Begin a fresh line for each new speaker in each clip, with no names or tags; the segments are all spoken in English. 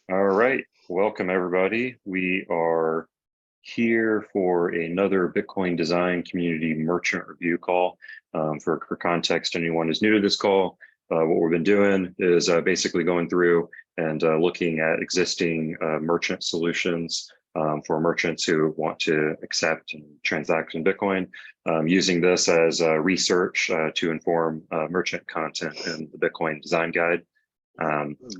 All right, welcome everybody. We are here for another Bitcoin Design Community Merchant Review call. For context, anyone who's new to this call, what we've been doing is basically going through and looking at existing merchant solutions for merchants who want to accept and transact in Bitcoin, using this as research to inform merchant content in the Bitcoin Design Guide.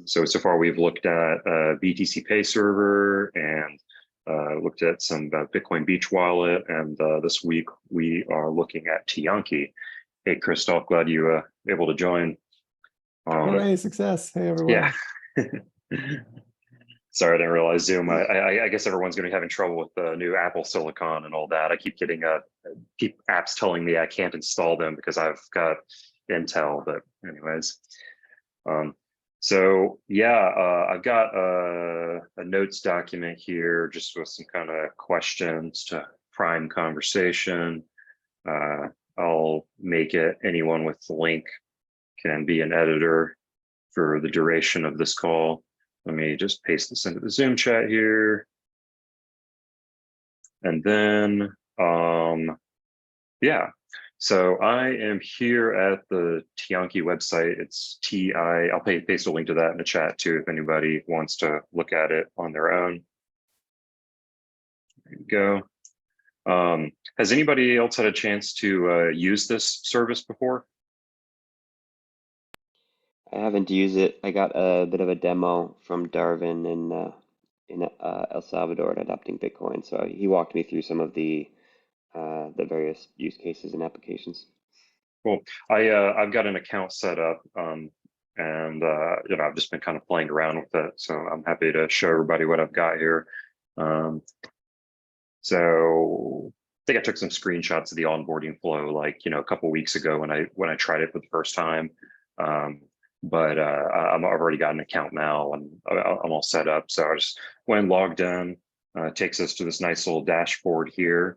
So far we've looked at BTCPay server and looked at some Bitcoin Beach wallet, and this week we are looking at Tiankii. Hey, Christoph, glad you were able to join.
Hooray, success. Hey, everyone.
Yeah. Sorry, I didn't realize Zoom. I guess everyone's going to be having trouble with the new Apple Silicon and all that. I keep getting apps telling me I can't install them because I've got Intel, but anyways. So yeah, I've got a notes document here just with some kind of questions to prime conversation. I'll make it anyone with the link can be an editor for the duration of this call. Let me just paste this into the Zoom chat here. And then, yeah. So I am here at the Tiankii website. It's I'll paste a link to that in the chat too, if anybody wants to look at it on their own. There you go. Has anybody else had a chance to use this service before?
I haven't used it. I got a bit of a demo from Darwin in El Salvador at Adopting Bitcoin. So he walked me through some of the various use cases and applications.
Cool. I've got an account set up, and I've just been kind of playing around with it. So I'm happy to show everybody what I've got here. So I think I took some screenshots of the onboarding flow, like a couple of weeks ago when I tried it for the first time. But I've already got an account now, and I'm all set up. So I just went and logged in. Takes us to this nice little dashboard here.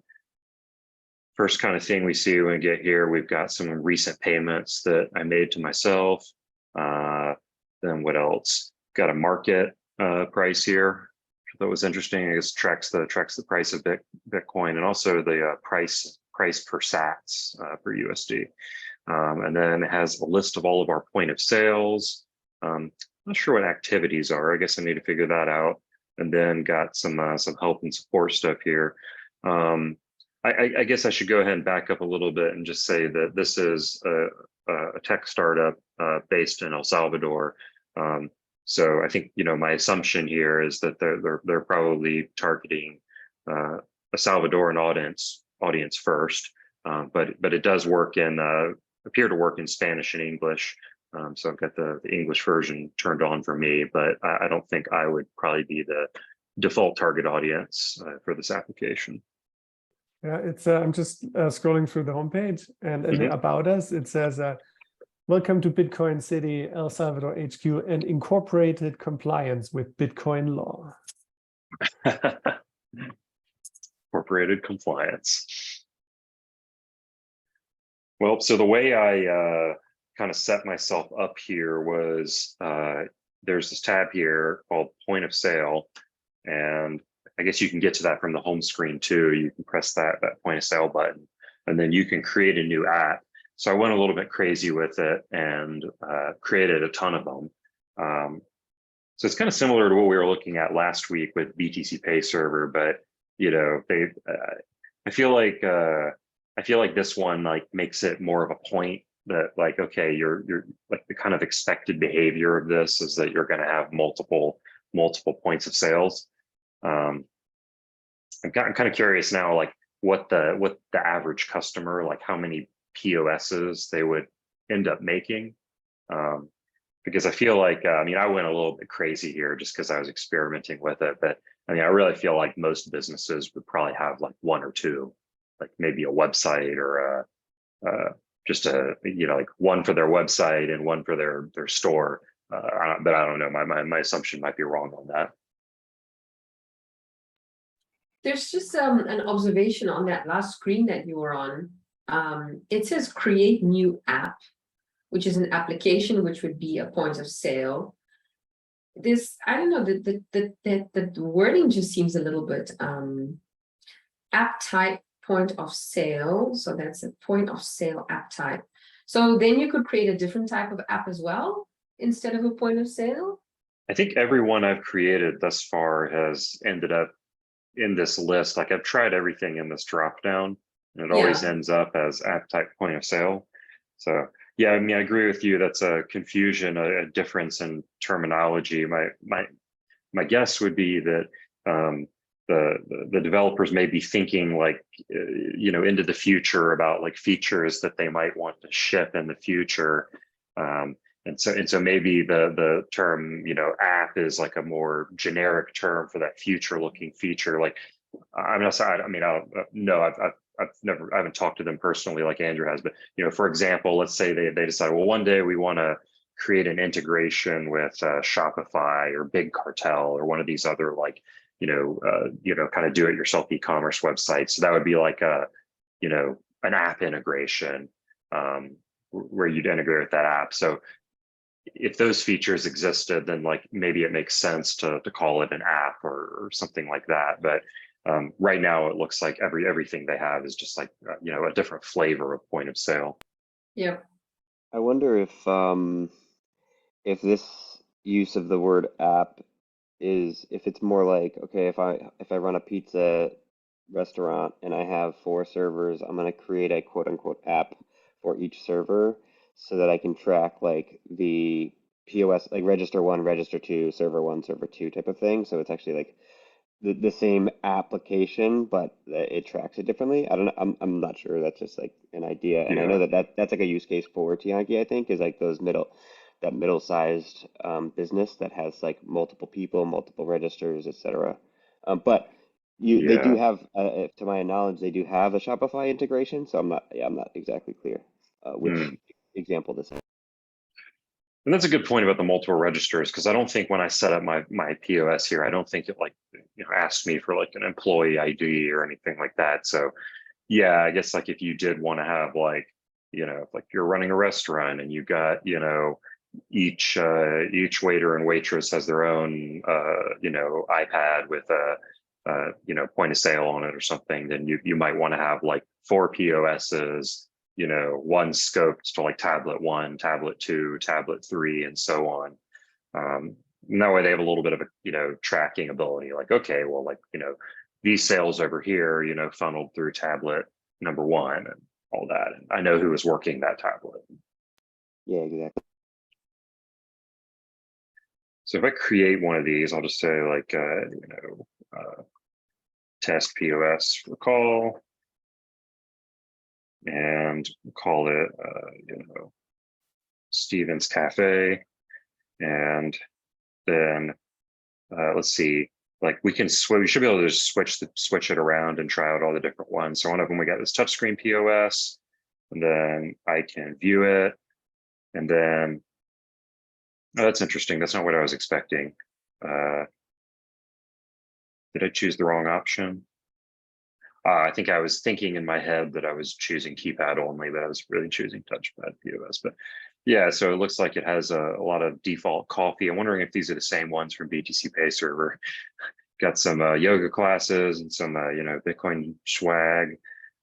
First kind of thing we see when we get here, we've got some recent payments that I made to myself. Then what else? Got a market price here. That was interesting. I guess tracks the price of Bitcoin, and also the price per Sats for USD. And then it has a list of all of our point of sales. I'm not sure what activities are. I guess I need to figure that out. And then got some help and support stuff here. I guess I should go ahead and back up a little bit and just say that this is a tech startup based in El Salvador. So I think my assumption here is that they're probably targeting a Salvadoran audience first, but it does work appear to work in Spanish and English. So I've got the English version turned on for me, but I don't think I would probably be the default target audience for this application.
Yeah, it's I'm just scrolling through the homepage, and in the About Us, it says, welcome to Bitcoin City, El Salvador HQ, and incorporated compliance with Bitcoin law.
Incorporated compliance. Well, so the way I kind of set myself up here was there's this tab here called Point of Sale, and I guess you can get to that from the home screen too. You can press that point of sale button, and then you can create a new app. So I went a little bit crazy with it and created a ton of them. So it's kind of similar to what we were looking at last week with BTCPay server, but I feel like this one makes it more of a point that okay, you're like the kind of expected behavior of this is that you're going to have multiple points of sales. I'm kind of curious now, what the average customer, how many POSs they would end up making, because I feel like I went a little bit crazy here just because I was experimenting with it, but I really feel like most businesses would probably have one or two, maybe a website or just one for their website and one for their store. But I don't know. My assumption might be wrong on that.
There's just an observation on that last screen that you were on. It says create new app, which is an application, which would be a point of sale. this, I don't know, the wording just seems a little bit app type point of sale. So that's a point of sale app type. So then you could create a different type of app as well instead of a point of sale.
I think everyone I've created thus far has ended up in this list. Like I've tried everything in this drop down, and it always ends up as app type point of sale. So yeah, I mean, I agree with you. That's a confusion, a difference in terminology. My guess would be that the developers may be thinking like into the future about like features that they might want to ship in the future. And so maybe the term app is like a more generic term for that future looking feature. Like I'm not saying, I mean, I haven't talked to them personally like Andrew has, but for example, let's say they decide, well, one day we want to create an integration with Shopify or Big Cartel or one of these other like kind of do-it-yourself e-commerce websites. So that would be like a an app integration where you'd integrate with that app. So if those features existed, then like maybe it makes sense to call it an app or something like that. But right now, it looks like everything they have is just like a different flavor of point of sale.
Yeah.
I wonder if this use of the word app is if it's more like, okay, if I run a pizza restaurant and I have 4 servers, I'm going to create a quote unquote app for each server so that I can track like the POS, like register 1, register 2, server 1, server 2 type of thing. So it's actually like the same application, but it tracks it differently. I don't know. I'm not sure. That's just like an idea. And I know that's like a use case for Tiankii, I think, is like those middle-sized business that has like multiple people, multiple registers, etc. But they do have, to my knowledge, they do have a Shopify integration. So I'm not exactly clear which example this is.
And that's a good point about the multiple registers, because I don't think when I set up my POS here, I don't think it like asked me for like an employee ID or anything like that. So yeah, I guess like if you did want to have like like you're running a restaurant and you got each waiter and waitress has their own iPad with a point of sale on it or something, then you might want to have like 4 POSs, one scoped to like tablet 1, tablet 2, tablet 3, and so on. And that way they have a little bit of a tracking ability, like, okay, well, like these sales over here funneled through tablet number 1 and all that, and I know who is working that tablet.
Yeah, exactly.
So if I create one of these, I'll just say like test POS recall, and call it Stevens Cafe. And then let's see, like we should be able to just switch it around and try out all the different ones. So one of them, we got this touchscreen POS, and then I can view it. And then, oh, that's interesting. That's not what I was expecting. Did I choose the wrong option? I think I was thinking in my head that I was choosing keypad only, but I was really choosing touchpad POS. But yeah, so it looks like it has a lot of default coffee. I'm wondering if these are the same ones from BTCPay server. Got some yoga classes and some Bitcoin swag.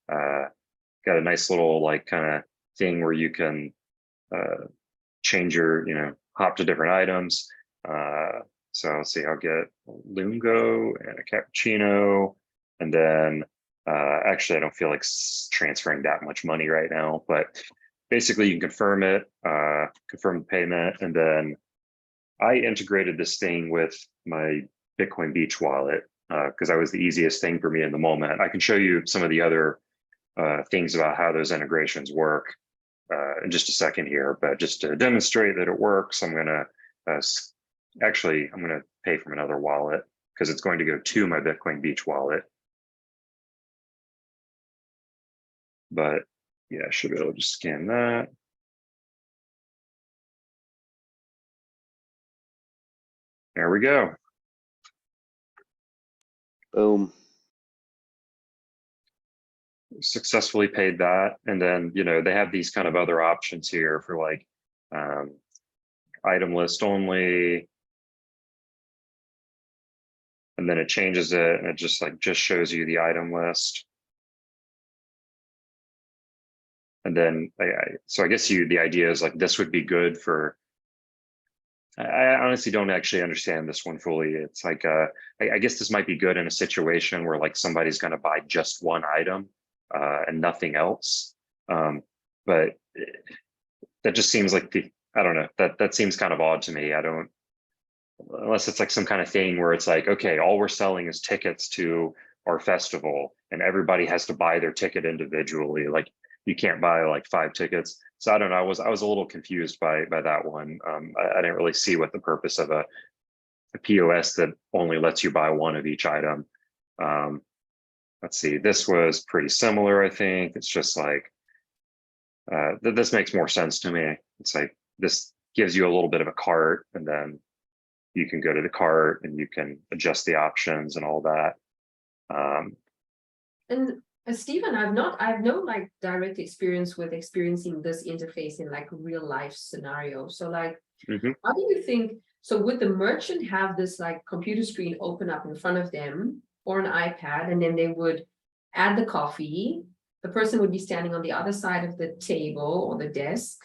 Got a nice little like kind of thing where you can change your hop to different items. So let's see, I'll get a lungo and a cappuccino, and then actually I don't feel like transferring that much money right now, but basically you can confirm it, confirm the payment, and then I integrated this thing with my Bitcoin Beach wallet because that was the easiest thing for me in the moment. I can show you some of the other things about how those integrations work in just a second here, but just to demonstrate that it works, I'm gonna I'm gonna pay from another wallet because it's going to go to my Bitcoin Beach wallet. But yeah, I should be able to just scan that. There we go.
Boom.
Successfully paid that. And then, they have these kind of other options here for like item list only, and then it changes it, and it just shows you the item list. And then so I guess the idea is like this would be good for. I honestly don't actually understand this one fully. It's like I guess this might be good in a situation where like somebody's going to buy just one item and nothing else. But that just seems like I don't know, that seems kind of odd to me. I don't, unless it's like some kind of thing where it's like, okay, all we're selling is tickets to our festival and everybody has to buy their ticket individually. Like you can't buy like 5 tickets. So I don't know. I was a little confused by that one. I didn't really see what the purpose of a POS that only lets you buy one of each item. Let's see. This was pretty similar. I think it's just like this makes more sense to me. It's like this gives you a little bit of a cart, and then you can go to the cart and you can adjust the options and all that.
And Stephen, I've no like direct experience with experiencing this interface in like real life scenario. So like, how do you think, so would the merchant have this like computer screen open up in front of them or an iPad, and then they would add the coffee, the person would be standing on the other side of the table or the desk,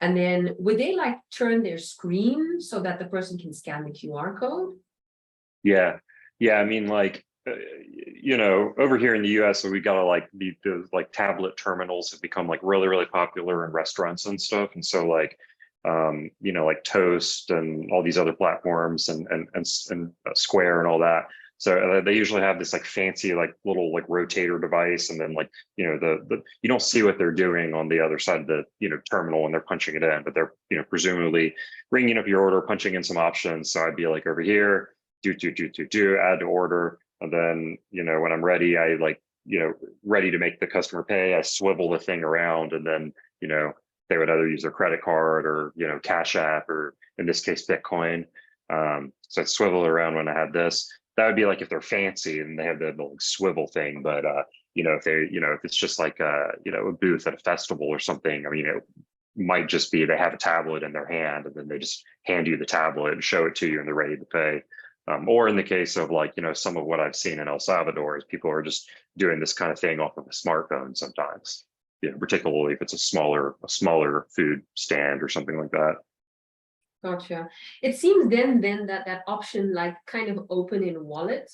and then would they like turn their screen so that the person can scan the QR code?
Yeah. I mean, like, you know, over here in the US, so we got to like the like tablet terminals have become like really, really popular in restaurants and stuff. And so like, you know, like Toast and all these other platforms and Square and all that. So they usually have this like fancy, like little like rotator device. And then like, you know, you don't see what they're doing on the other side of the, you know, terminal when they're punching it in, but they're, you know, presumably ringing up your order, punching in some options. So I'd be like over here, add to order. And then, you know, when I'm ready, I like, you know, ready to make the customer pay, I swivel the thing around, and then, you know, they would either use their credit card or, you know, Cash App, or in this case, Bitcoin. So I'd swivel it around when I had this. That would be like if they're fancy and they have the like swivel thing. But, you know, if it's just like, you know, a booth at a festival or something, I mean, it might just be they have a tablet in their hand and then they just hand you the tablet and show it to you and they're ready to pay. Or in the case of like, you know, some of what I've seen in El Salvador is people are just doing this kind of thing off of a smartphone sometimes, you know, particularly if it's a smaller food stand or something like that.
Gotcha. It seems then that option like kind of open in wallet.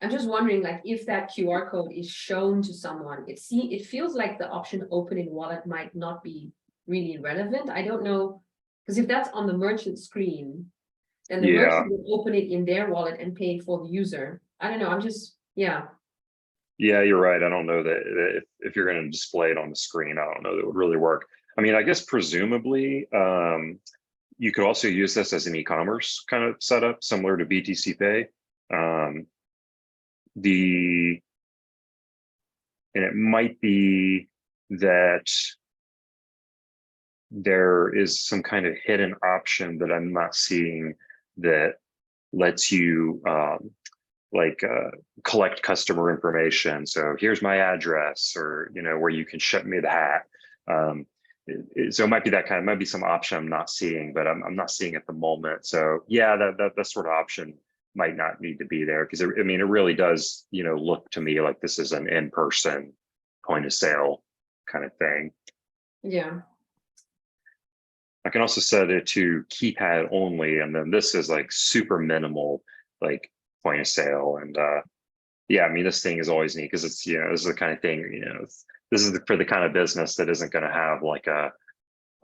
I'm just wondering like if that QR code is shown to someone, it feels like the option open in wallet might not be really relevant. I don't know, because if that's on the merchant screen, then the merchant will open it in their wallet and pay for the user. I don't know. I'm just, yeah.
Yeah, you're right. I don't know that if you're going to display it on the screen, I don't know that it would really work. I mean, I guess presumably you could also use this as an e-commerce kind of setup, similar to BTCPay. And it might be that there is some kind of hidden option that I'm not seeing that lets you collect customer information. So here's my address, or, you know, where you can ship me the hat. So it might be that kind of, might be some option I'm not seeing, but I'm not seeing at the moment. So yeah, that sort of option might not need to be there, because I mean, it really does, you know, look to me like this is an in-person point of sale kind of thing.
Yeah.
I can also set it to keypad only, and then this is like super minimal, like point of sale. And yeah, I mean, this thing is always neat because it's, you know, this is the kind of thing, you know, this is for the kind of business that isn't going to have like a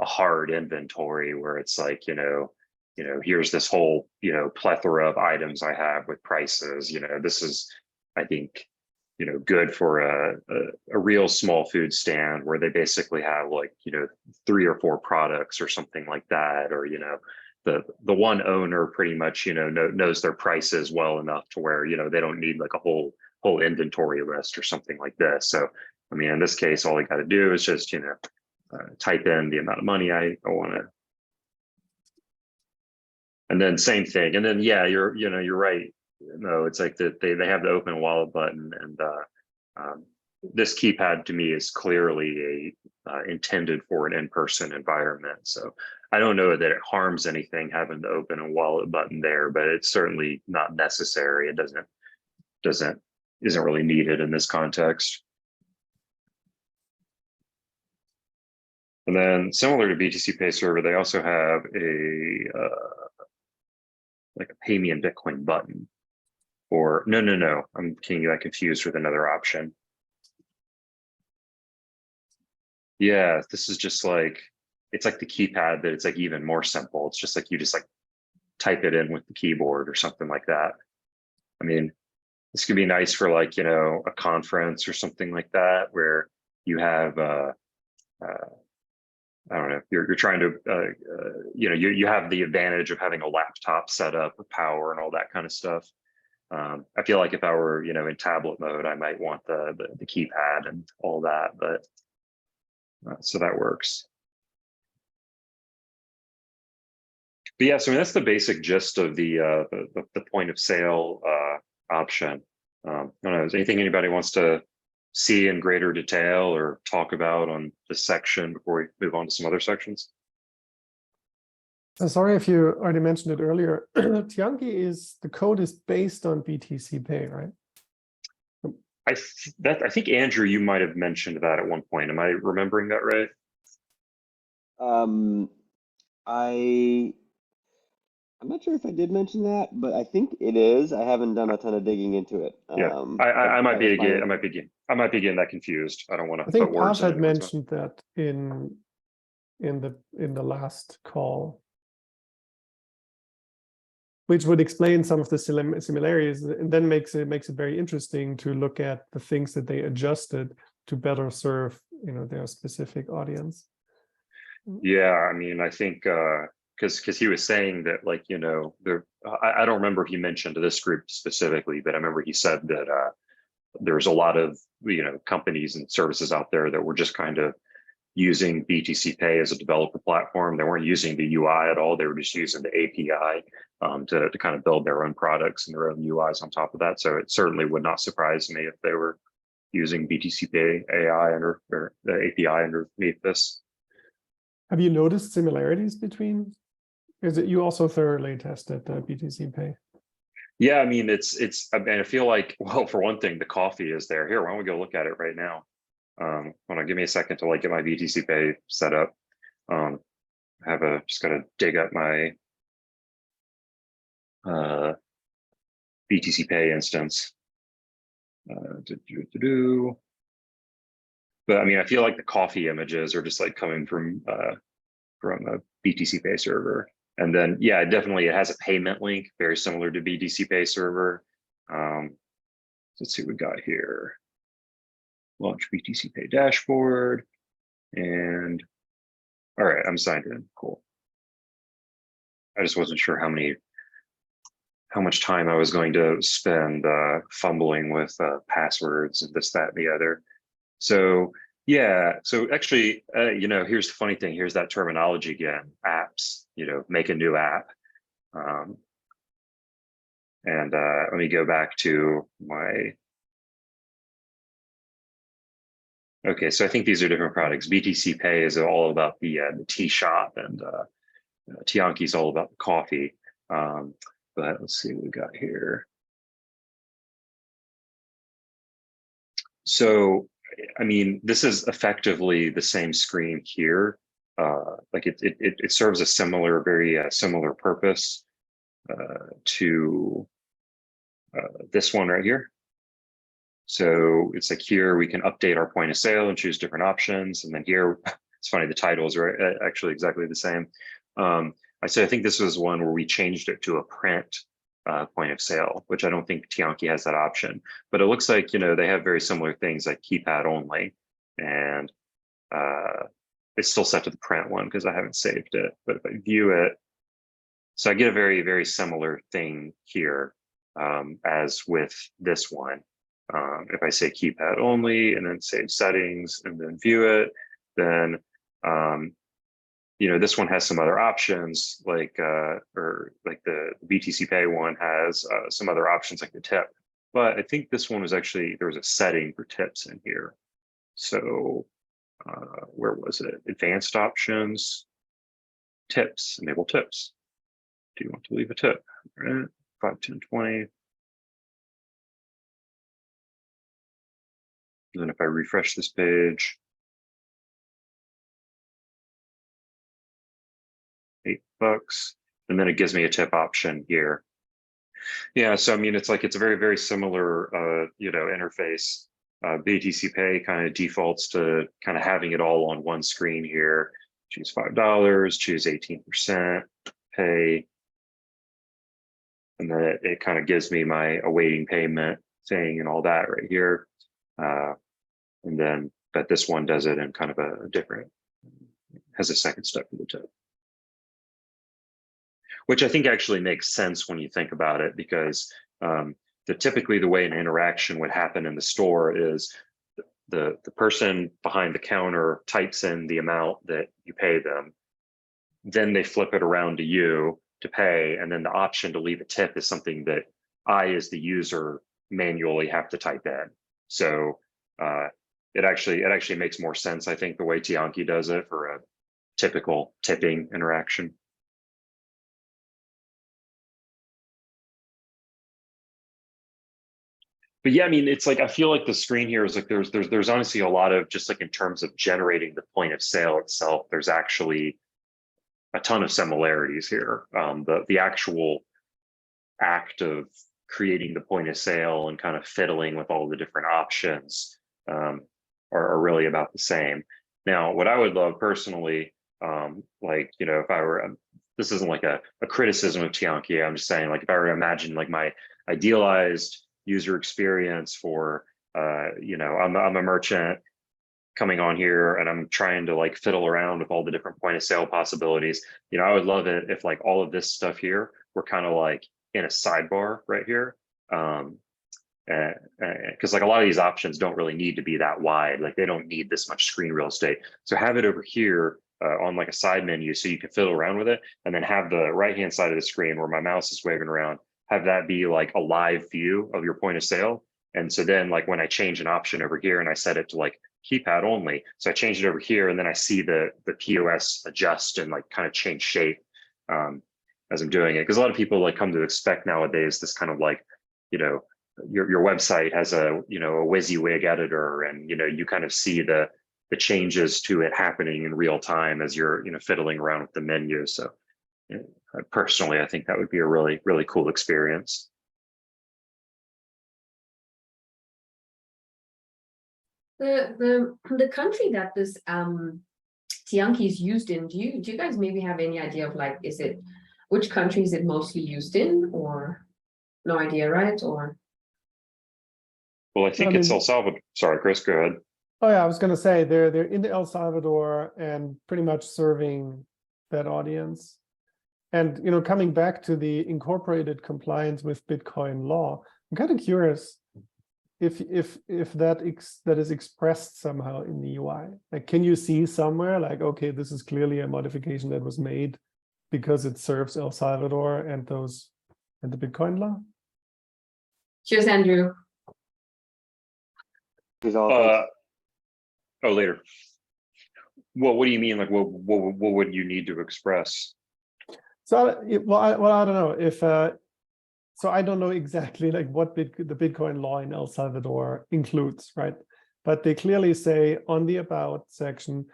hard inventory where it's like, you know, here's this whole, you know, plethora of items I have with prices. You know, this is, I think, you know, good for a real small food stand where they basically have like, you know, 3 or 4 products or something like that. Or, you know, the one owner pretty much, you know, knows their prices well enough to where, you know, they don't need like a whole inventory list or something like this. So, I mean, in this case, all I got to do is just, you know, type in the amount of money I want to. And then same thing. And then, yeah, you're right. No, it's like that they have the open wallet button, and this keypad to me is clearly intended for an in-person environment. So I don't know that it harms anything having the open and wallet button there, but it's certainly not necessary. It doesn't isn't really needed in this context. And then similar to BTCPay server, they also have a like a pay me in Bitcoin button. Or no, I'm getting that confused with another option. Yeah, this is just like, it's like the keypad, but it's like even more simple. It's just like you just like type it in with the keyboard or something like that. I mean, this could be nice for like, you know, a conference or something like that, where you have I don't know, you're trying to you know, you have the advantage of having a laptop set up with power and all that kind of stuff. I feel like if I were, you know, in tablet mode, I might want the keypad and all that, but so that works. But yeah, so I mean, that's the basic gist of the point of sale option. I don't know, is anything anybody wants to see in greater detail or talk about on this section before we move on to some other sections?
Sorry if you already mentioned it earlier. Tiankii is, the code is based on BTCPay, right?
I think Andrew, you might have mentioned that at one point. Am I remembering that right?
I'm not sure if I did mention that, but I think it is. I haven't done a ton of digging into it.
Yeah, I might be getting that confused. I don't want to
I think
put words
Pav had
in anyone's mouth.
mentioned that in the last call, which would explain some of the similarities, and then makes it very interesting to look at the things that they adjusted to better serve, you know, their specific audience.
Yeah, I mean, I think because he was saying that, like, you know, I don't remember if he mentioned this group specifically, but I remember he said that there's a lot of, you know, companies and services out there that were just kind of using BTCPay as a developer platform. They weren't using the UI at all. They were just using the API to kind of build their own products and their own UIs on top of that. So it certainly would not surprise me if they were using BTCPay AI or the API underneath this.
Have you noticed similarities between? Is it you also thoroughly tested BTCPay?
Yeah, I mean, I mean, I feel like, well, for one thing, the coffee is there. Here, why don't we go look at it right now? Hold on, give me a second to like get my BTCPay set up. Just gotta dig up my BTCPay instance. But I mean, I feel like the coffee images are just like coming from a BTCPay server. And then, yeah, definitely it has a payment link, very similar to BTCPay server. Let's see what we got here. Launch BTCPay dashboard. And all right, I'm signed in, cool. I just wasn't sure how much time I was going to spend fumbling with passwords and this, that, and the other. So yeah, so actually, you know, here's the funny thing. Here's that terminology again, apps, you know, make a new app. And let me go back to my, okay, so I think these are different products. BTCPay is all about the tea shop, and Tiankii is all about the coffee. But let's see what we got here. So, I mean, this is effectively the same screen here. Like it serves a similar, very similar purpose to this one right here. So it's like here we can update our point of sale and choose different options. And then here, it's funny, the titles are actually exactly the same. I think this was one where we changed it to a print point of sale, which I don't think Tiankii has that option. But it looks like, you know, they have very similar things like keypad only. And it's still set to the print one because I haven't saved it. But if I view it, so I get a very, very similar thing here as with this one. If I say keypad only and then save settings and then view it, then you know, this one has some other options, like or like the BTCPay one has some other options like the tip. But I think this one was actually, there was a setting for tips in here. So where was it? Advanced options, tips, enable tips. Do you want to leave a tip? All right, 5, 10, 20. And then if I refresh this page, $8, and then it gives me a tip option here. Yeah, so I mean, it's like it's a very, very similar, interface. BTCPay kind of defaults to kind of having it all on one screen here. Choose $5, choose 18%, pay, and then it kind of gives me my awaiting payment thing and all that right here. And then, but this one does it in kind of a different, has a second step for the tip. Which I think actually makes sense when you think about it, because typically the way an interaction would happen in the store is the person behind the counter types in the amount that you pay them, then they flip it around to you to pay, and then the option to leave a tip is something that I, as the user, manually have to type in. So it actually makes more sense, I think, the way Tiankii does it for a typical tipping interaction. But yeah, I mean, it's like I feel like the screen here is like there's honestly a lot of, just like in terms of generating the point of sale itself, there's actually a ton of similarities here. The actual act of creating the point of sale and kind of fiddling with all the different options are really about the same. Now, what I would love personally, like, if I were, this isn't like a criticism of Tiankii, I'm just saying, like, if I were to imagine like my idealized user experience for, I'm a merchant coming on here and I'm trying to like fiddle around with all the different point of sale possibilities. I would love it if like all of this stuff here were kind of like in a sidebar right here. Because like a lot of these options don't really need to be that wide. Like they don't need this much screen real estate. So have it over here on like a side menu so you can fiddle around with it, and then have the right-hand side of the screen where my mouse is waving around, have that be like a live view of your point of sale. And so then like when I change an option over here and I set it to like keypad only, so I change it over here and then I see the POS adjust and like kind of change shape as I'm doing it. Because a lot of people like come to expect nowadays this kind of like, your website has a, a WYSIWYG editor, and, you kind of see the changes to it happening in real time as you're, fiddling around with the menu. So personally, I think that would be a really, really cool experience.
The country that this Tiankii is used in, do you guys maybe have any idea of like, which country is it mostly used in, or no idea, right? Or
well, I think it's El Salvador. Sorry, Chris, go ahead.
Oh yeah, I was going to say they're in El Salvador and pretty much serving that audience. And coming back to the incorporated compliance with Bitcoin law, I'm kind of curious if that is expressed somehow in the UI. Like, can you see somewhere like, okay, this is clearly a modification that was made because it serves El Salvador and the Bitcoin law?
Cheers, Andrew.
Later. Well, what do you mean? Like, what would you need to express?
So, I don't know if. So I don't know exactly like what the Bitcoin law in El Salvador includes, right? But they clearly say on the About section,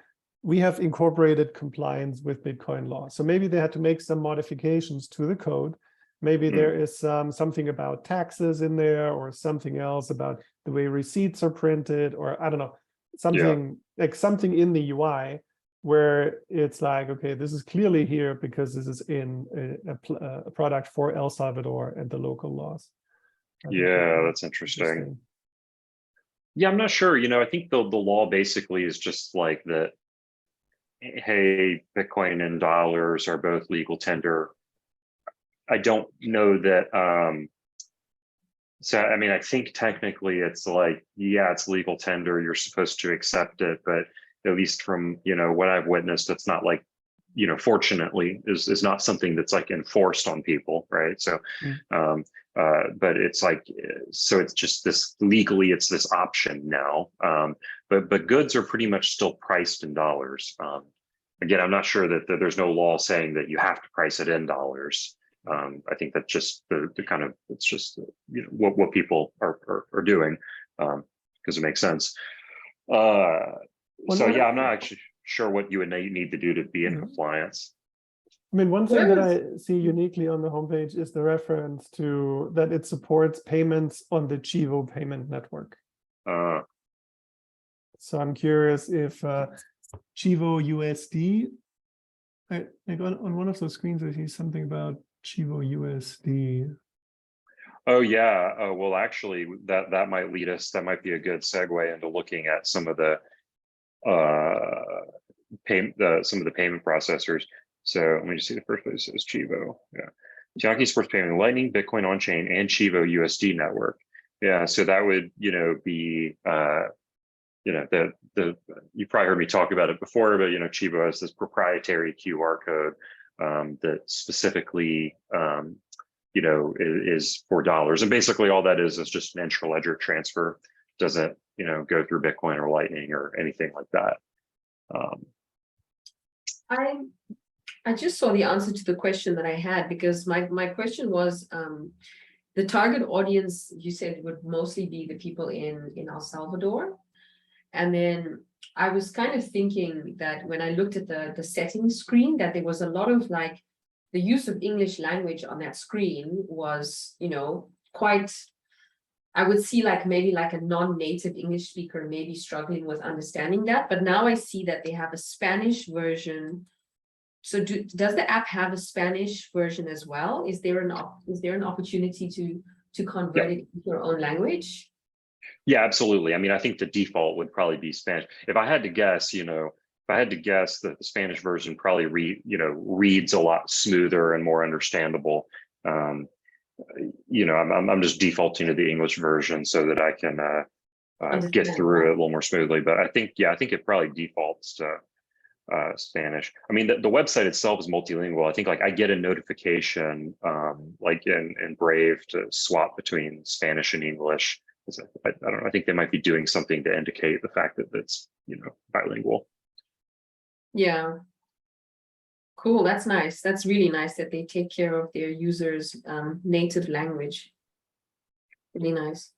we have incorporated compliance with Bitcoin law. So maybe they had to make some modifications to the code. Maybe there is something about taxes in there, or something else about the way receipts are printed, or I don't know, something like something in the UI where it's like, okay, this is clearly here because this is in a product for El Salvador and the local laws.
Yeah, that's interesting. Yeah, I'm not sure. I think the law basically is just like that. Hey, Bitcoin and dollars are both legal tender. I don't know that. So, I mean, I think technically it's like, yeah, it's legal tender. You're supposed to accept it, but at least from, what I've witnessed, it's not like, fortunately is not something that's like enforced on people. Right. So, but it's like, so it's just this legally, it's this option now. But goods are pretty much still priced in dollars. Again, I'm not sure that there's no law saying that you have to price it in dollars. I think that's just the kind of, it's just what people are doing. because it makes sense. So
Well,
yeah, I'm not actually sure what you would need to do to be in
Mhm.
compliance.
I mean, one thing that
Where
I see uniquely on the homepage is the reference to that it supports payments on the Chivo payment network.
Uh,
So I'm curious if Chivo USD, like on one of those screens, I see something about Chivo USD.
oh yeah. Oh well, actually, that might lead us. That might be a good segue into looking at some of the some of the payment processors. So let me just see the first place is Chivo. Yeah, Tiankii supports payment Lightning, Bitcoin on chain, and Chivo USD network. Yeah, so that would be the you probably heard me talk about it before, but Chivo has this proprietary QR code that specifically is for dollars, and basically all that is just an intra-ledger transfer. Doesn't go through Bitcoin or Lightning or anything like that.
I just saw the answer to the question that I had, because my question was, the target audience, you said, would mostly be the people in El Salvador. And then I was kind of thinking that when I looked at the settings screen, that there was a lot of like the use of English language on that screen was, quite, I would see like maybe like a non-native English speaker maybe struggling with understanding that. But now I see that they have a Spanish version. So does the app have a Spanish version as well? Is there an opportunity to convert it into your own language?
Yeah, absolutely. I mean, I think the default would probably be Spanish. If I had to guess, that the Spanish version probably reads a lot smoother and more understandable. I'm just defaulting to the English version so that I can get through it a little more smoothly. But I think it probably defaults to Spanish. I mean, the website itself is multilingual. I think like I get a notification like in Brave to swap between Spanish and English. I don't know. I think they might be doing something to indicate the fact that it's bilingual.
Yeah. Cool. That's nice. That's really nice that they take care of their users' native language. Really nice.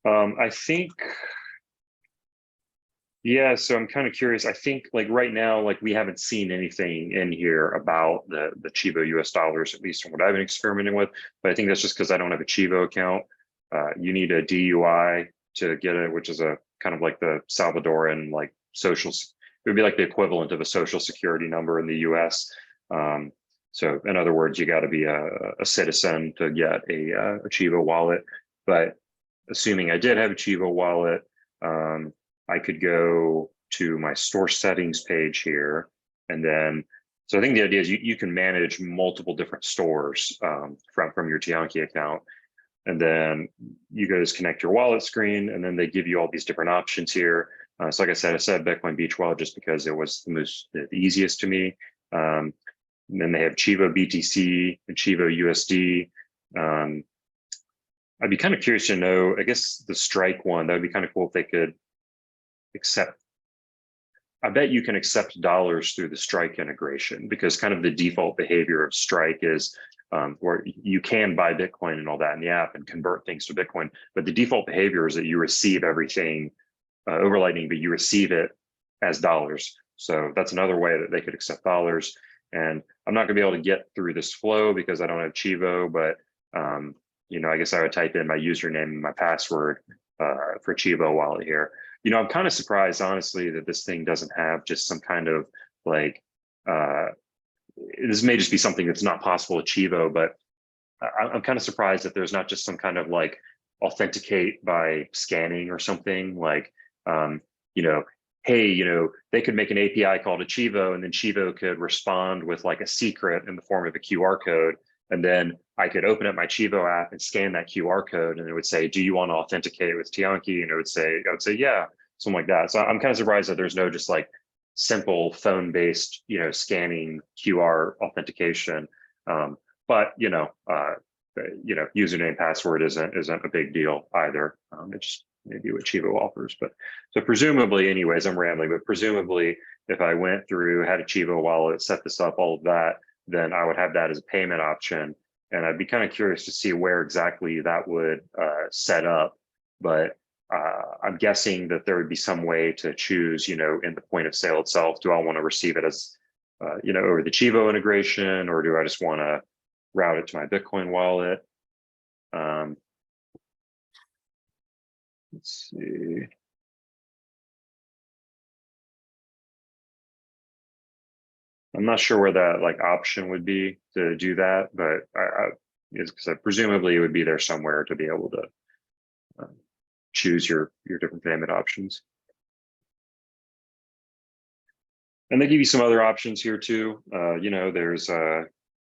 I think. Yeah, so I'm kind of curious. I think like right now, like we haven't seen anything in here about the Chivo US dollars, at least from what I've been experimenting with. But I think that's just because I don't have a Chivo account. You need a DUI to get it, which is a kind of like the Salvadoran like social. It would be like the equivalent of a social security number in the US. So in other words, you got to be a citizen to get a Chivo wallet. But assuming I did have a Chivo wallet, I could go to my store settings page here. And then, so I think the idea is you can manage multiple different stores from your Tiankii account. And then you guys connect your wallet screen, and then they give you all these different options here. So like I said Bitcoin Beach Wallet just because it was the easiest to me. And then they have Chivo BTC and Chivo USD. I'd be kind of curious to know, I guess the Strike one, that would be kind of cool if they could accept. I bet you can accept dollars through the Strike integration, because kind of the default behavior of Strike is where you can buy Bitcoin and all that in the app and convert things to Bitcoin. But the default behavior is that you receive everything over Lightning, but you receive it as dollars. So that's another way that they could accept dollars. And I'm not gonna be able to get through this flow because I don't have Chivo, but I guess I would type in my username and my password for Chivo wallet here. I'm kind of surprised, honestly, that this thing doesn't have just some kind of like, this may just be something that's not possible with Chivo, but I'm kind of surprised that there's not just some kind of like authenticate by scanning or something like, hey, they could make an API call to Chivo, and then Chivo could respond with like a secret in the form of a QR code. And then I could open up my Chivo app and scan that QR code, and it would say, do you want to authenticate with Tiankii? And I would say, yeah, something like that. So I'm kind of surprised that there's no just like simple phone-based, scanning QR authentication. But username password isn't a big deal either. It's just maybe what Chivo offers. But so presumably, anyways, I'm rambling, but presumably if I went through, had a Chivo wallet, set this up, all of that, then I would have that as a payment option. And I'd be kind of curious to see where exactly that would set up. But I'm guessing that there would be some way to choose, you know, in the point of sale itself, do I want to receive it as, you know, over the Chivo integration, or do I just want to route it to my Bitcoin wallet? Let's see. I'm not sure where that like option would be to do that, but because presumably it would be there somewhere to be able to choose your different payment options. And they give you some other options here too. You know, there's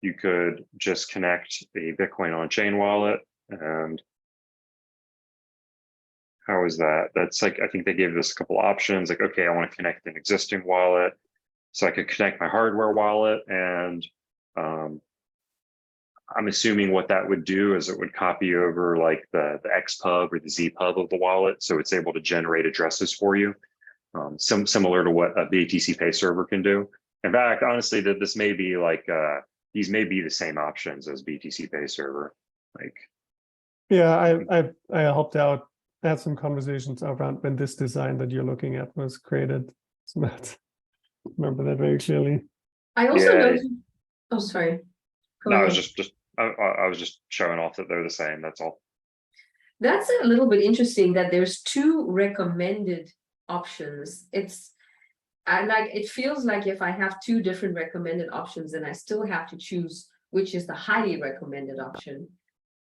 you could just connect a Bitcoin on-chain wallet, and how is that? That's like, I think they gave us a couple options. Like, okay, I want to connect an existing wallet, so I could connect my hardware wallet, and I'm assuming what that would do is it would copy over like the XPub or the ZPub of the wallet, so it's able to generate addresses for you. Similar to what a BTCPay server can do. In fact, honestly, that this may be like these may be the same options as BTCPay server. Like,
yeah, I helped out. I had some conversations around when this design that you're looking at was created. So I remember that very clearly.
I also
yeah,
noticed. Oh, sorry. Go
no, I
ahead.
was I was just showing off that they're the same. That's all.
That's a little bit interesting that there's two recommended options. It feels like if I have two different recommended options, then I still have to choose which is the highly recommended option.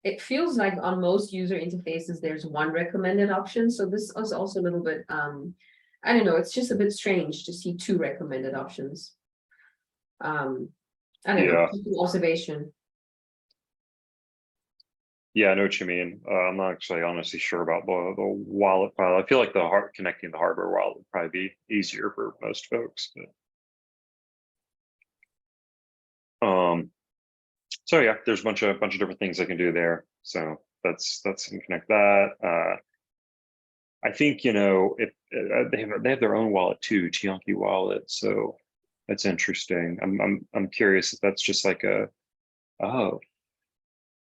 It feels like on most user interfaces, there's one recommended option. So this is also a little bit, I don't know, it's just a bit strange to see two recommended options. I don't know, just an observation.
Yeah, I know what you mean. I'm not actually honestly sure about the wallet file. I feel like connecting the hardware wallet would probably be easier for most folks. But so yeah, there's a bunch of different things I can do there. So that's can connect that. I think, you know, if they have their own wallet too, Tiankii wallet. So that's interesting. I'm curious if that's just like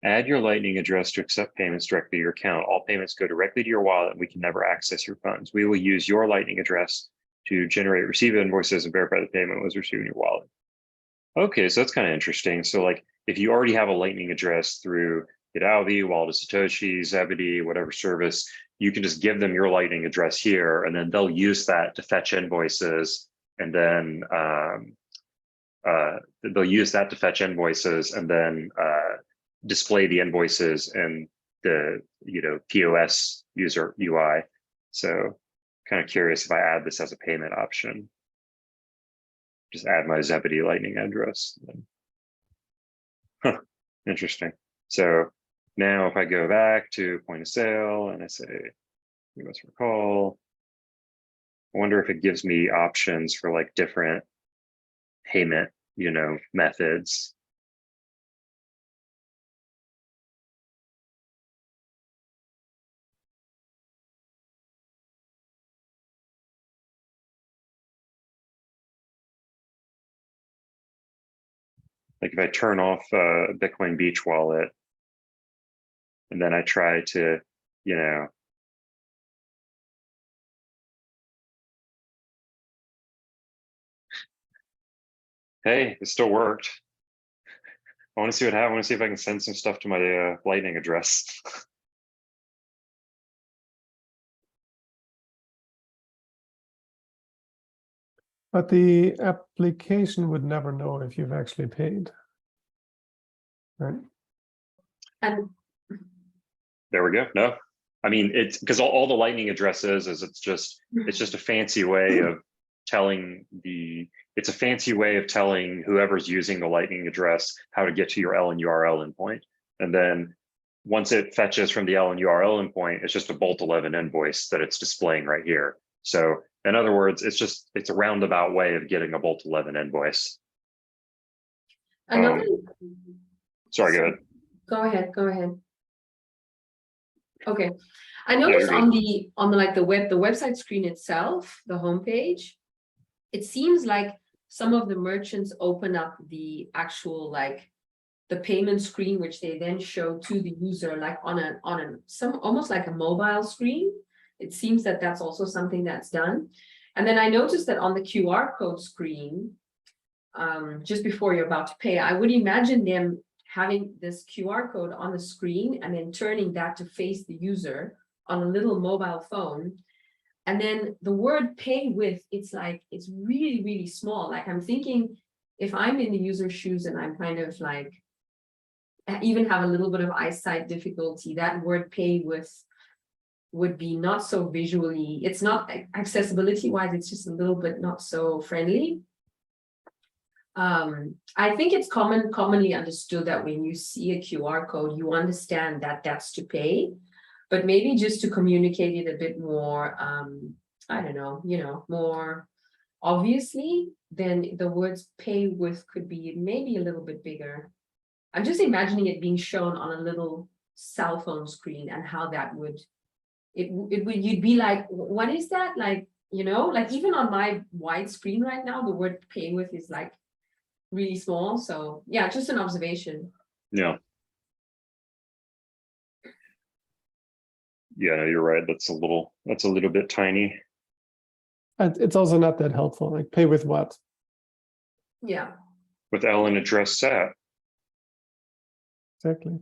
add your Lightning address to accept payments directly to your account. All payments go directly to your wallet, and we can never access your funds. We will use your Lightning address to generate receive invoices and verify the payment was received in your wallet. Okay, so that's kind of interesting. So like if you already have a Lightning address through Gidalvi, Wallet of Satoshi, Zebedee, whatever service, you can just give them your Lightning address here, and then they'll use that to fetch invoices, and then they'll use that to fetch invoices, and then display the invoices in the, you know, POS user UI. So kind of curious if I add this as a payment option. Just add my Zebedee Lightning address. Huh, interesting. So now if I go back to point of sale and I say, you must recall, I wonder if it gives me options for like different payment, you know, methods. Like if I turn off Bitcoin Beach wallet, and then I try to, you know, hey, it still worked. I want to see what happens. I want to see if I can send some stuff to my Lightning address.
But the application would never know if you've actually paid, right?
And
There we go. No, I mean, it's because all the Lightning address is it's just a fancy way of telling it's a fancy way of telling whoever's using the Lightning address how to get to your LN URL endpoint. And then once it fetches from the LN URL endpoint, it's just a Bolt 11 invoice that it's displaying right here. So in other words, it's a roundabout way of getting a Bolt 11 invoice.
another.
Sorry, go ahead.
Go ahead. Okay, I noticed on the website screen itself, the homepage, it seems like some of the merchants open up the actual like the payment screen, which they then show to the user like on some almost like a mobile screen. it seems that that's also something that's done. And then I noticed that on the QR code screen, just before you're about to pay, I would imagine them having this QR code on the screen and then turning that to face the user on a little mobile phone. And then the word pay with, it's like, it's really, really small. Like I'm thinking, if I'm in the user's shoes and I'm kind of like, I even have a little bit of eyesight difficulty, that word pay with would be not so visually, it's not accessibility wise, it's just a little bit not so friendly. I think it's commonly understood that when you see a QR code, you understand that that's to pay, but maybe just to communicate it a bit more, I don't know, more obviously, then the words pay with could be maybe a little bit bigger. I'm just imagining it being shown on a little cell phone screen and how that would, you'd be like, what is that? Like, like even on my wide screen right now, the word pay with is like really small. So yeah, just an observation.
Yeah. Yeah, no, you're right. That's a little bit tiny.
It's also not that helpful. Like pay with what?
Yeah.
With Ellen address sat.
Exactly.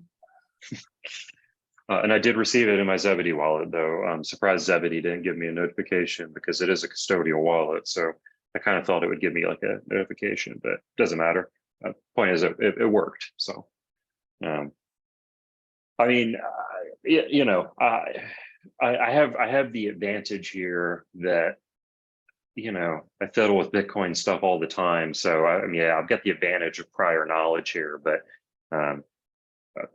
And I did receive it in my Zebedee wallet, though. I'm surprised Zebedee didn't give me a notification because it is a custodial wallet. So I kind of thought it would give me like a notification, but it doesn't matter. Point is, it worked. So, I mean, I have the advantage here that, I fiddle with Bitcoin stuff all the time. So I've got the advantage of prior knowledge here, but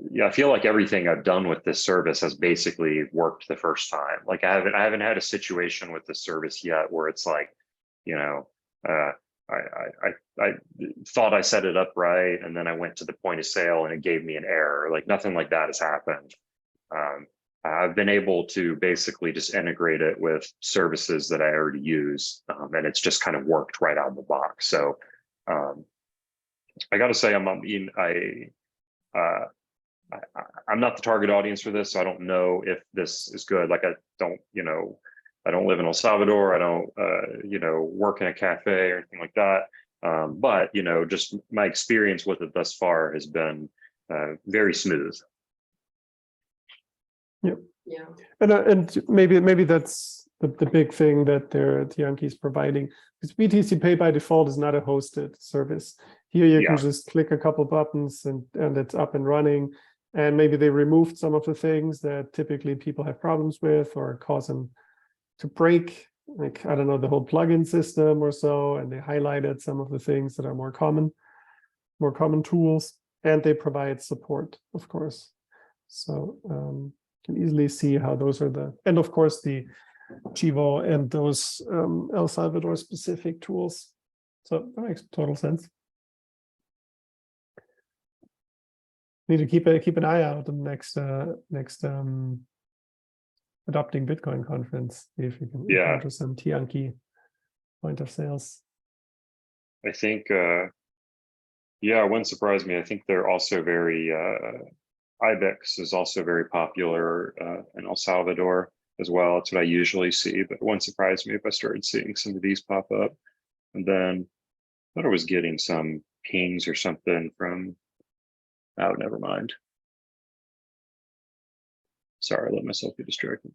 yeah, I feel like everything I've done with this service has basically worked the first time. Like I haven't had a situation with this service yet where it's like, I thought I set it up right, and then I went to the point of sale and it gave me an error. Like nothing like that has happened. I've been able to basically just integrate it with services that I already use, and it's just kind of worked right out of the box. So I got to say, I'm not the target audience for this, so I don't know if this is good. Like I don't live in El Salvador. I don't, work in a cafe or anything like that. But just my experience with it thus far has been very smooth.
Yep.
Yeah.
And maybe that's the big thing that Tiankii is providing, because BTCPay by default is not a hosted service. Here you can just click a couple buttons and it's up and running. And maybe they removed some of the things that typically people have problems with or cause them to break, like, I don't know, the whole plugin system or so. And they highlighted some of the things that are more common tools, and they provide support, of course. So can easily see how those are and of course the Chivo and those El Salvador specific tools. So that makes total sense. Need to keep an eye out on the next Adopting Bitcoin conference. See if you can encounter some Tiankii point of sales.
I think it wouldn't surprise me. I think they're also very IBEX is also very popular in El Salvador as well. That's what I usually see, but it wouldn't surprise me if I started seeing some of these pop up. And then I thought I was getting some pings or something from, oh, never mind. Sorry, I let myself be distracted.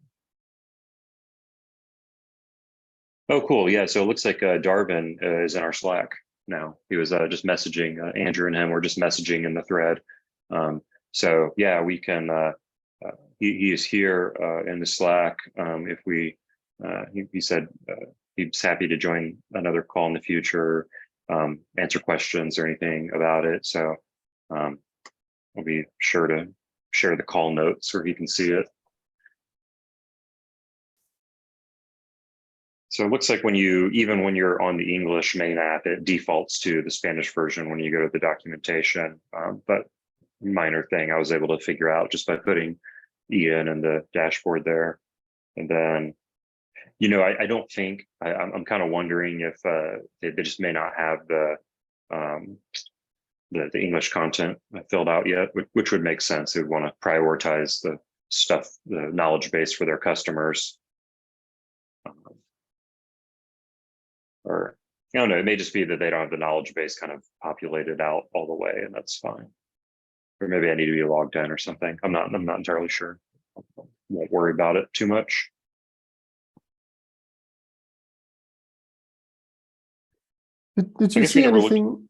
Oh, cool. Yeah, so it looks like Darvin is in our Slack now. He was just messaging, Andrew and him were just messaging in the thread. So yeah, we can, he is here in the Slack. If we, he said he's happy to join another call in the future, answer questions or anything about it. So we'll be sure to share the call notes where he can see it. So it looks like even when you're on the English main app, it defaults to the Spanish version when you go to the documentation. But minor thing I was able to figure out just by putting Ian in the dashboard there. And then, I don't think, I'm kind of wondering if they just may not have the English content filled out yet, which would make sense. They would want to prioritize the stuff, the knowledge base for their customers. Or I don't know, it may just be that they don't have the knowledge base kind of populated out all the way, and that's fine. Or maybe I need to be logged in or something. I'm not entirely sure. Won't worry about it too much.
Did you see anything?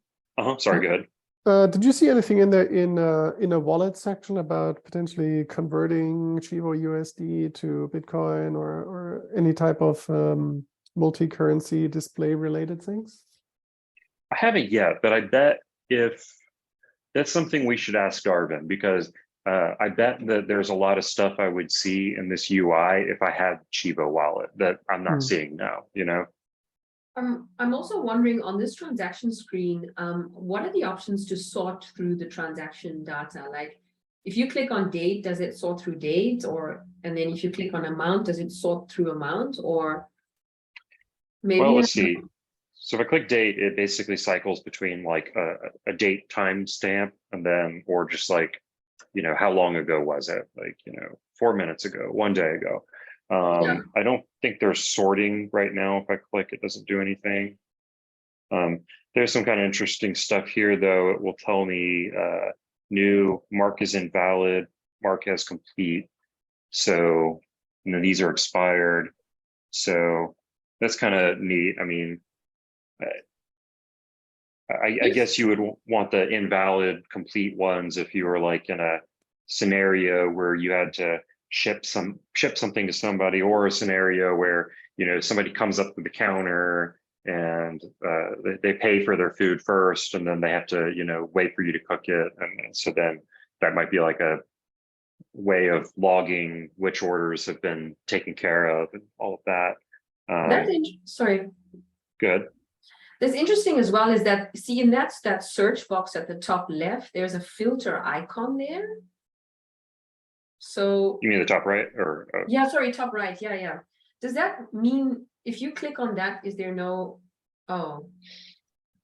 Sorry, go ahead.
Did you see anything in the in a wallet section about potentially converting Chivo USD to Bitcoin or any type of multi-currency display related things?
I haven't yet, but I bet if that's something we should ask Darvin, because I bet that there's a lot of stuff I would see in this UI if I had Chivo wallet that I'm not seeing now, you know?
I'm also wondering on this transaction screen, what are the options to sort through the transaction data? Like if you click on date, does it sort through date, or and then if you click on amount, does it sort through amount, or maybe?
Well, let's see. So if I click date, it basically cycles between like a date timestamp and then, or just like, you know, how long ago was it? Like, you know, 4 minutes ago, 1 day ago. I don't think there's sorting right now. If I click, it doesn't do anything. There's some kind of interesting stuff here, though. It will tell me new mark is invalid, mark as complete. So, you know, these are expired. So that's kind of neat. I mean, I guess you would want the invalid complete ones if you were like in a scenario where you had to ship something to somebody, or a scenario where, you know, somebody comes up to the counter and they pay for their food first, and then they have to, you know, wait for you to cook it. And so then that might be like a way of logging which orders have been taken care of and all of that.
Sorry.
Good.
That's interesting as well is that, see, in that search box at the top left, there's a filter icon there. So
you mean the top right, or
yeah, sorry, top right. Yeah. Does that mean if you click on that, is there no? Oh,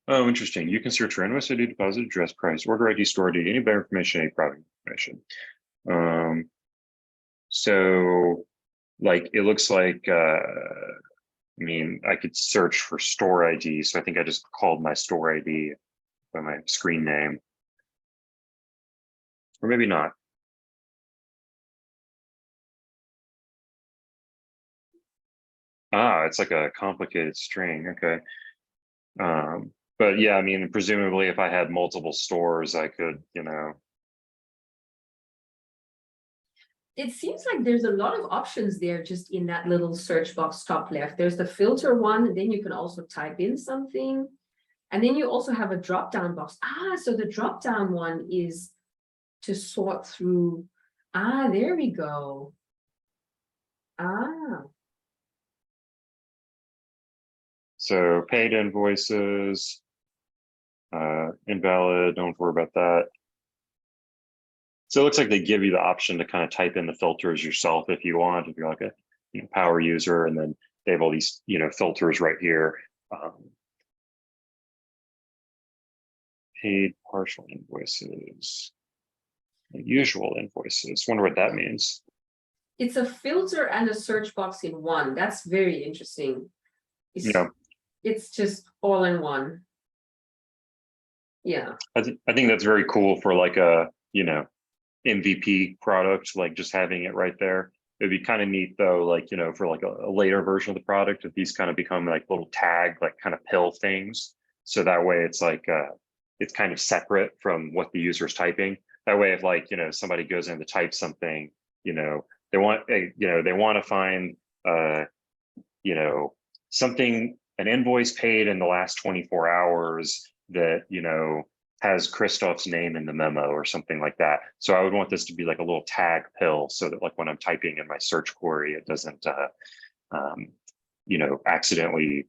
interesting. You can search for invoice ID, deposit address, price, order ID, store ID, any better information, any product information. So like it looks like I mean, I could search for store ID. So I think I just called my store ID by my screen name. Or maybe not. Ah, it's like a complicated string. Okay. But yeah, I mean, presumably if I had multiple stores, I could, you know.
it seems like there's a lot of options there just in that little search box top left. There's the filter one, and then you can also type in something. And then you also have a drop down box. So the drop down one is to sort through. There we go.
So paid invoices, invalid, don't worry about that. So it looks like they give you the option to kind of type in the filters yourself if you want, if you're like a power user, and then they have all these, you know, filters right here. Paid partial invoices, usual invoices. Wonder what that means.
It's a filter and a search box in one. That's very interesting. It's just all in one. Yeah.
I think that's very cool for like a, you know, MVP product, like just having it right there. It'd be kind of neat though, like, you know, for like a later version of the product, if these kind of become like little tag, like kind of pill things. So that way it's like, it's kind of separate from what the user is typing. That way, if like, you know, somebody goes in to type something, you know, they want to find, you know, something, an invoice paid in the last 24 hours that, you know, has Christoph's name in the memo or something like that. So I would want this to be like a little tag pill so that like when I'm typing in my search query, it doesn't, you know, accidentally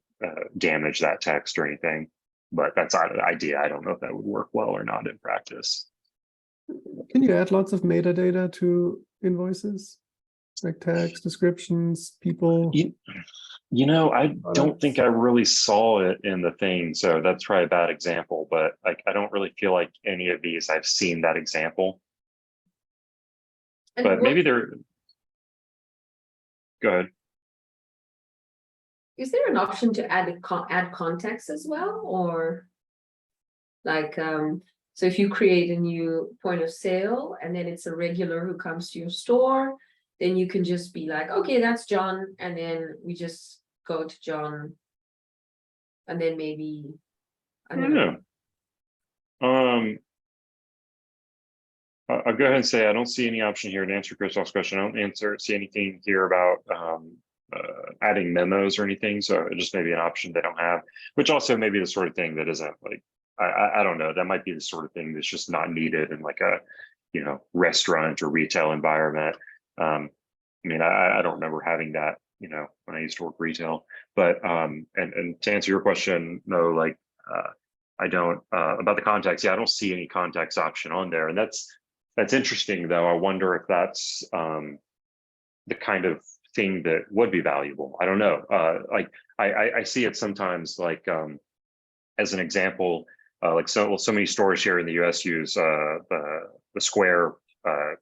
damage that text or anything. But that's an idea. I don't know if that would work well or not in practice.
Can you add lots of metadata to invoices? Like tags, descriptions, people?
You know, I don't think I really saw it in the thing, so that's probably a bad example, but like I don't really feel like any of these I've seen that example. But maybe they're, go ahead.
Is there an option to add add context as well, or like so if you create a new point of sale and then it's a regular who comes to your store, then you can just be like, okay, that's John, and then we just go to John, and then maybe I don't know.
I'll go ahead and say I don't see any option here to answer Christoph's question. I don't see anything here about adding memos or anything. So it just maybe an option they don't have, which also may be the sort of thing that isn't like, I don't know, that might be the sort of thing that's just not needed in like a, you know, restaurant or retail environment. I mean, I don't remember having that, you know, when I used to work retail, but and to answer your question, no, like I don't about the contacts. Yeah, I don't see any contacts option on there, and that's interesting though. I wonder if that's the kind of thing that would be valuable. I don't know. Like I see it sometimes, like as an example, like so many stores here in the US use the Square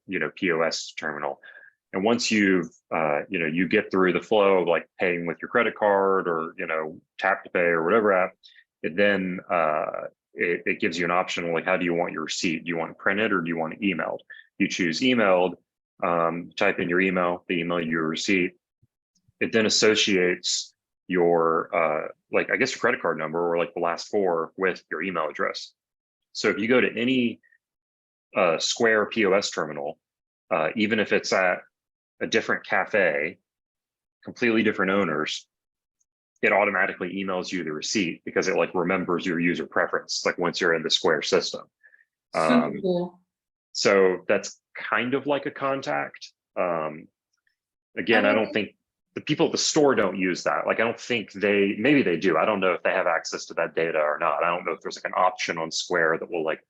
you know, POS terminal. And once you've you know, you get through the flow of like paying with your credit card or, you know, tap to pay or whatever app, it then it gives you an option like, how do you want your receipt? Do you want it printed or do you want it emailed? You choose emailed, type in your email, they email you your receipt. It then associates your like, I guess your credit card number or like the last four with your email address. So if you go to any Square POS terminal, even if it's at a different cafe, completely different owners, it automatically emails you the receipt because it like remembers your user preference, like once you're in the Square system.
Super cool.
So that's kind of like a contact. Again, I don't think the people at the store don't use that. Like, I don't think maybe they do. I don't know if they have access to that data or not. I don't know if there's like an option on Square that will like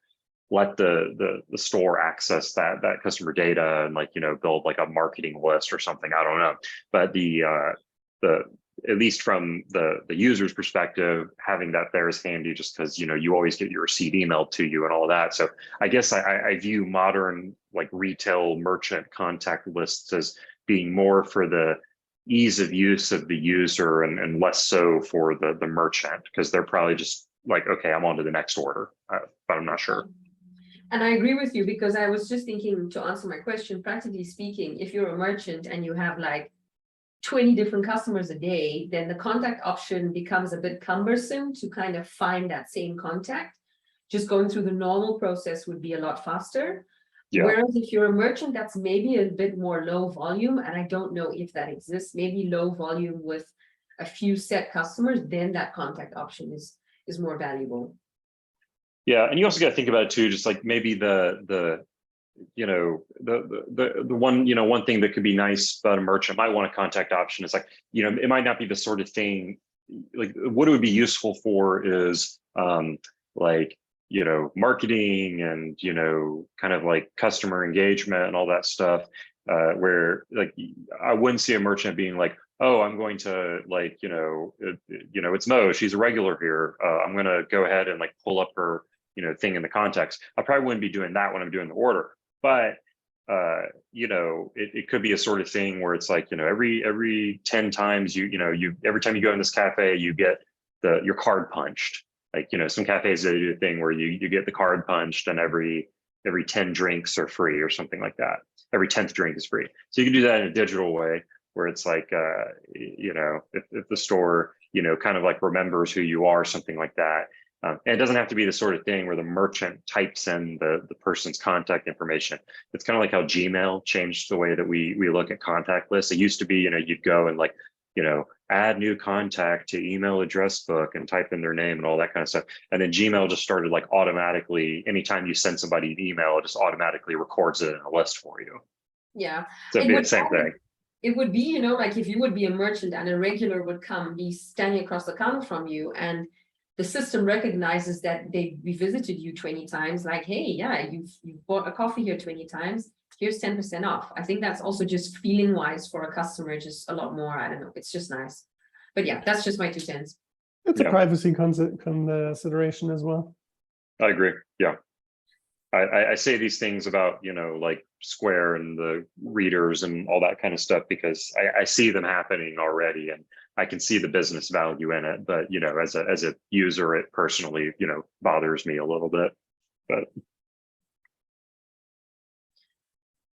let the store access that customer data and like, you know, build like a marketing list or something. I don't know. But the at least from the user's perspective, having that there is handy just because, you know, you always get your receipt emailed to you and all that. So I guess I view modern like retail merchant contact lists as being more for the ease of use of the user and less so for the merchant, because they're probably just like, okay, I'm on to the next order, but I'm not sure.
And I agree with you, because I was just thinking, to answer my question, practically speaking, if you're a merchant and you have like 20 different customers a day, then the contact option becomes a bit cumbersome to kind of find that same contact. Just going through the normal process would be a lot faster. Yeah. Whereas if you're a merchant that's maybe a bit more low volume, and I don't know if that exists, maybe low volume with a few set customers, then that contact option is more valuable.
Yeah, and you also got to think about it too, just like maybe the you know, the one, you know, one thing that could be nice about a merchant might want a contact option is like, you know, it might not be the sort of thing, like what it would be useful for is like, you know, marketing and, you know, kind of like customer engagement and all that stuff, where like I wouldn't see a merchant being like, oh, I'm going to like, you know, it's Mo, she's a regular here. I'm going to go ahead and like pull up her, you know, thing in the context. I probably wouldn't be doing that when I'm doing the order, but you know, it could be a sort of thing where it's like, you know, every 10 times every time you go in this cafe, you get your card punched. Like, you know, some cafes, they do a thing where you get the card punched and every 10 drinks are free or something like that. Every 10th drink is free. So you can do that in a digital way where it's like, you know, if the store, you know, kind of like remembers who you are, something like that. And it doesn't have to be the sort of thing where the merchant types in the person's contact information. It's kind of like how Gmail changed the way that we look at contact lists. It used to be, you know, you'd go and like, you know, add new contact to email address book and type in their name and all that kind of stuff. And then Gmail just started like automatically, anytime you send somebody an email, it just automatically records it in a list for you.
Yeah.
So it'd be the same thing.
It would be, you know, like if you would be a merchant and a regular would be standing across the counter from you, and the system recognizes that they visited you 20 times, like, hey, yeah, you've bought a coffee here 20 times, here's 10% off. I think that's also just feeling wise for a customer, just a lot more, I don't know, it's just nice. But yeah, that's just my 2 cents.
It's a privacy consideration as well.
I agree. Yeah. I say these things about, you know, like Square and the readers and all that kind of stuff because I see them happening already. And I can see the business value in it, but you know, as a user, it personally, you know, bothers me a little bit. But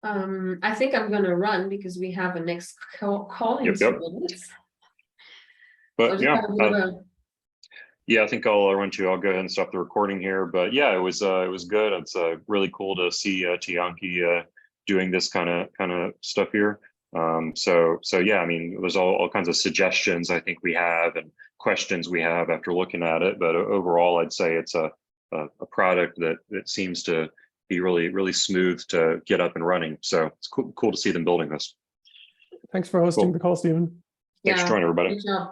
I think I'm gonna run because we have a next call in
Yep,
2
yep.
minutes. So
but
just
yeah,
have a bit of a-
yeah, I think I'll run to. I'll go ahead and stop the recording here. But yeah, it was good. It's really cool to see Tiankii doing this kind of stuff here. So yeah, I mean, there's all kinds of suggestions I think we have and questions we have after looking at it. But overall, I'd say it's a product that seems to be really smooth to get up and running. So it's cool to see them building this.
Thanks for hosting
Cool.
the call, Stephen.
Thanks for joining, everybody.
Good job.